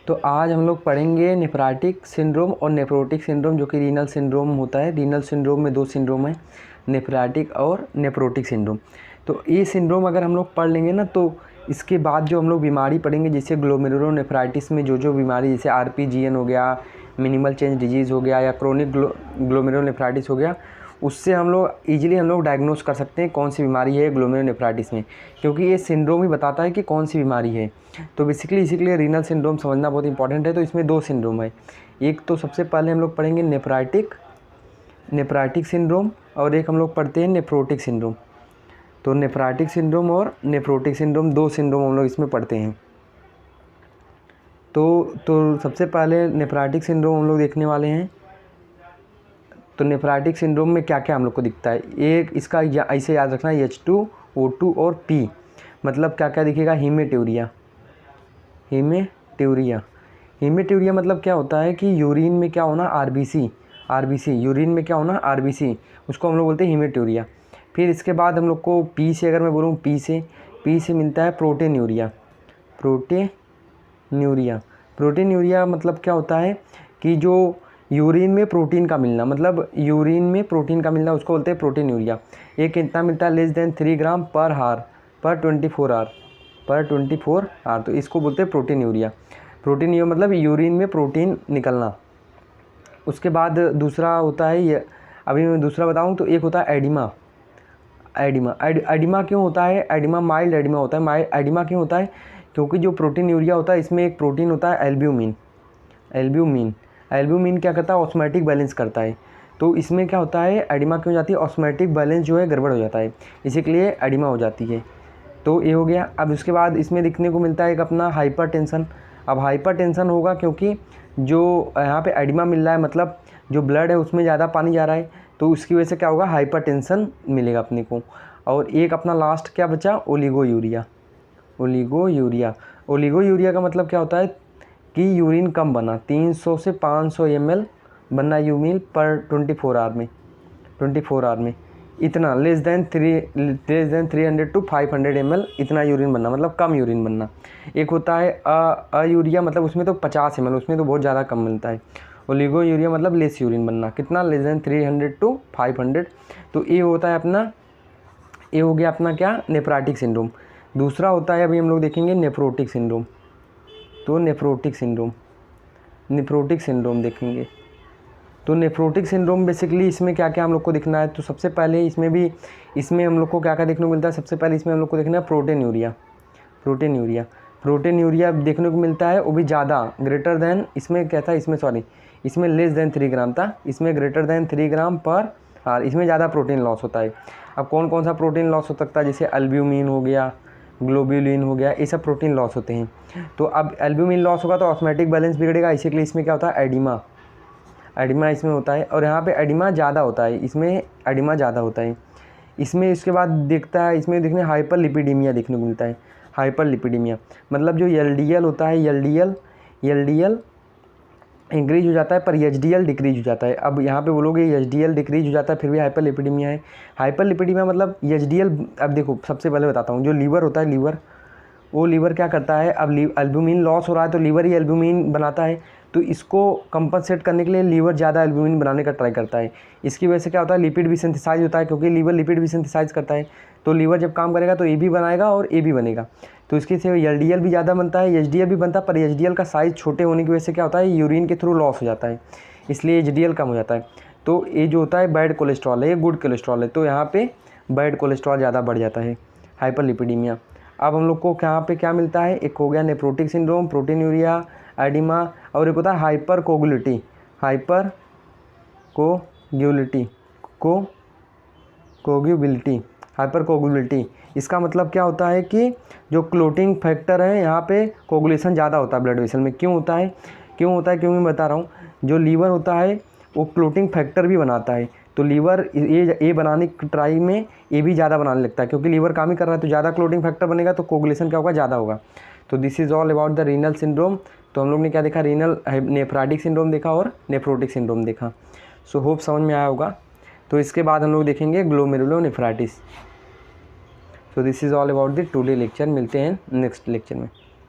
तो आज हम लोग पढ़ेंगे नेफ्राटिक सिंड्रोम और नेफ्रोटिक सिंड्रोम, जो कि रीनल सिंड्रोम होता है। रीनल सिंड्रोम में दो सिंड्रोम है, नेफ्राटिक और नेफ्रोटिक सिंड्रोम। तो ये सिंड्रोम अगर हम लोग पढ़ लेंगे ना, तो इसके बाद जो हम लोग बीमारी पढ़ेंगे, जैसे ग्लोमेरुलोनेफ्राइटिस में जो बीमारी, जैसे RPGN हो गया, मिनिमल चेंज डिजीज़ हो गया, या क्रोनिक ग्लोमेरुलोनेफ्राइटिस हो गया, उससे हम लोग ईजिली हम लोग डायग्नोस कर सकते हैं कौन सी बीमारी है ग्लोमेरुलोनेफ्राइटिस में, क्योंकि ये सिंड्रोम ही बताता है कि कौन सी बीमारी है। तो बेसिकली इसी के लिए रीनल सिंड्रोम समझना बहुत इंपॉर्टेंट है। तो इसमें दो सिंड्रोम है, एक तो सबसे पहले हम लोग पढ़ेंगे नेफ्राटिक सिंड्रोम, और एक हम लोग पढ़ते हैं नेफ्रोटिक सिंड्रोम। तो नेफ्राटिक सिंड्रोम और नेफ्रोटिक सिंड्रोम, दो सिंड्रोम हम लोग इसमें पढ़ते हैं। तो सबसे पहले नेफ्राटिक सिंड्रोम हम लोग देखने वाले हैं। तो नेफ्राटिक सिंड्रोम में क्या क्या हम लोग को दिखता है, एक इसका ऐसे याद रखना, H2O2 और P, मतलब क्या क्या दिखेगा, हीमेट्यूरिया मतलब क्या होता है कि यूरिन में क्या होना, आरबीसी, यूरिन में क्या होना, आरबीसी, उसको हम लोग बोलते हैं हीमेट्यूरिया। फिर इसके बाद हम लोग को P से, अगर मैं बोलूँ पी से मिलता है प्रोटीन्यूरिया मतलब क्या होता है कि जो यूरिन में प्रोटीन का मिलना, उसको बोलते हैं प्रोटीन्यूरिया। ये कितना मिलता है, लेस देन 3 ग्राम पर हार पर 24 आवर, तो इसको बोलते हैं प्रोटीन्यूरिया मतलब यूरिन में प्रोटीन निकलना। उसके बाद दूसरा होता है, ये अभी मैं दूसरा बताऊं, तो एक होता है एडिमा क्यों होता है, माइल्ड एडिमा होता है। एडिमा क्यों होता है, क्योंकि जो प्रोटीन्यूरिया होता है इसमें एक प्रोटीन होता है एल्ब्यूमिन क्या करता है, ऑस्मोटिक बैलेंस करता है। तो इसमें क्या होता है, एडिमा क्यों हो जाती है, ऑस्मोटिक बैलेंस जो है गड़बड़ हो जाता है, इसी के लिए एडिमा हो जाती है। तो ये हो गया। अब उसके बाद इसमें दिखने को मिलता है एक अपना हाइपरटेंशन। अब हाइपरटेंशन होगा क्योंकि जो यहाँ पे एडिमा मिल रहा है, मतलब जो ब्लड है उसमें ज़्यादा पानी जा रहा है, तो उसकी वजह से क्या होगा, हाइपरटेंशन मिलेगा अपने को। और एक अपना लास्ट क्या बचा, ओलिगोयूरिया का मतलब क्या होता है कि यूरिन कम बना, 300 से 500 ml बनना यूरिन पर 24 आवर में, इतना लेस देन 300 to 500 ml इतना यूरिन बनना, मतलब कम यूरिन बनना। एक होता है अयूरिया, मतलब उसमें तो 50 ml, उसमें तो बहुत ज़्यादा कम मिलता है। ओलिगोयूरिया मतलब लेस यूरिन बनना, कितना, लेस देन 300 to 500। तो ये होता है अपना, ये हो गया अपना क्या, नेफ्राटिक सिंड्रोम। दूसरा होता है, अभी हम लोग देखेंगे नेफ्रोटिक सिंड्रोम। तो नेफ्रोटिक सिंड्रोम देखेंगे। तो नेफ्रोटिक सिंड्रोम बेसिकली इसमें क्या क्या हम लोग को दिखना है, तो सबसे पहले इसमें हम लोग को क्या क्या देखने को मिलता है, सबसे पहले इसमें हम लोग को देखना है प्रोटीन्यूरिया देखने को मिलता है, वो भी ज़्यादा, ग्रेटर देन, इसमें क्या था, इसमें लेस देन 3 ग्राम था, इसमें ग्रेटर देन 3 ग्राम पर हार, इसमें ज़्यादा प्रोटीन लॉस होता है। अब कौन कौन सा प्रोटीन लॉस हो सकता है, जैसे एल्ब्यूमिन हो गया, ग्लोब्यूलिन हो गया, ये सब प्रोटीन लॉस होते हैं। तो अब एल्ब्यूमिन लॉस होगा तो ऑस्मोटिक बैलेंस बिगड़ेगा, इसीलिए इसमें क्या होता है, एडिमा इसमें होता है, और यहाँ पे एडिमा ज़्यादा होता है, इसमें इसके बाद देखता है, इसमें देखने हाइपरलिपिडीमिया देखने को मिलता है। हाइपरलिपिडीमिया मतलब जो एलडीएल होता है, एलडीएल इंक्रीज हो जाता है पर एचडीएल डिक्रीज हो जाता है। अब यहाँ पे बोलोगे एचडीएल डिक्रीज हो जाता है फिर भी हाइपरलिपिडीमिया है। हाइपरलिपिडीमिया मतलब एचडीएल, अब देखो सबसे पहले बताता हूँ, जो लीवर होता है, वो लीवर क्या करता है, अब एल्ब्यूमिन लॉस हो रहा है तो लीवर ही एल्ब्यूमिन बनाता है, तो इसको कंपनसेट करने के लिए लीवर ज़्यादा एल्ब्यूमिन बनाने का ट्राई करता है। इसकी वजह से क्या होता है, लिपिड भी सिंथेसाइज होता है, क्योंकि लीवर लिपिड भी सिंथेसाइज करता है। तो लीवर जब काम करेगा तो ए भी बनाएगा और ए भी बनेगा, तो इसकी से एलडीएल भी ज़्यादा बनता है, एचडीएल भी बनता है, पर एचडीएल का साइज़ छोटे होने की वजह से क्या होता है, यूरिन के थ्रू लॉस हो जाता है, इसलिए एचडीएल कम हो जाता है। तो ये जो होता है बैड कोलेस्ट्रॉल है, ये गुड कोलेस्ट्रॉल है, तो यहाँ पे बैड कोलेस्ट्रॉल ज़्यादा बढ़ जाता है, हाइपरलिपिडीमिया। अब हम लोग को यहाँ पे क्या मिलता है, एक हो गया नेफ्रोटिक सिंड्रोम, प्रोटीन्यूरिया, एडिमा, और एक होता है हाइपरकोगुलेबिलिटी। इसका मतलब क्या होता है कि जो क्लोटिंग फैक्टर है, यहाँ पे कोगुलेशन ज़्यादा होता है ब्लड वेसल में। क्यों होता है क्यों मैं बता रहा हूँ, जो लीवर होता है वो क्लोटिंग फैक्टर भी बनाता है, तो लीवर ये बनाने की ट्राई में ये भी ज़्यादा बनाने लगता है, क्योंकि लीवर काम ही कर रहा है, तो ज़्यादा क्लोटिंग फैक्टर बनेगा तो कोगुलेशन क्या होगा, ज़्यादा होगा। तो this is all about the renal syndrome. तो हम लोग ने क्या देखा, नेफ्राटिक सिंड्रोम देखा और नेफ्रोटिक सिंड्रोम देखा। सो होप समझ में आया होगा। तो इसके बाद हम लोग देखेंगे glomerulonephritis. So this is all about the today lecture. मिलते हैं नेक्स्ट लेक्चर में।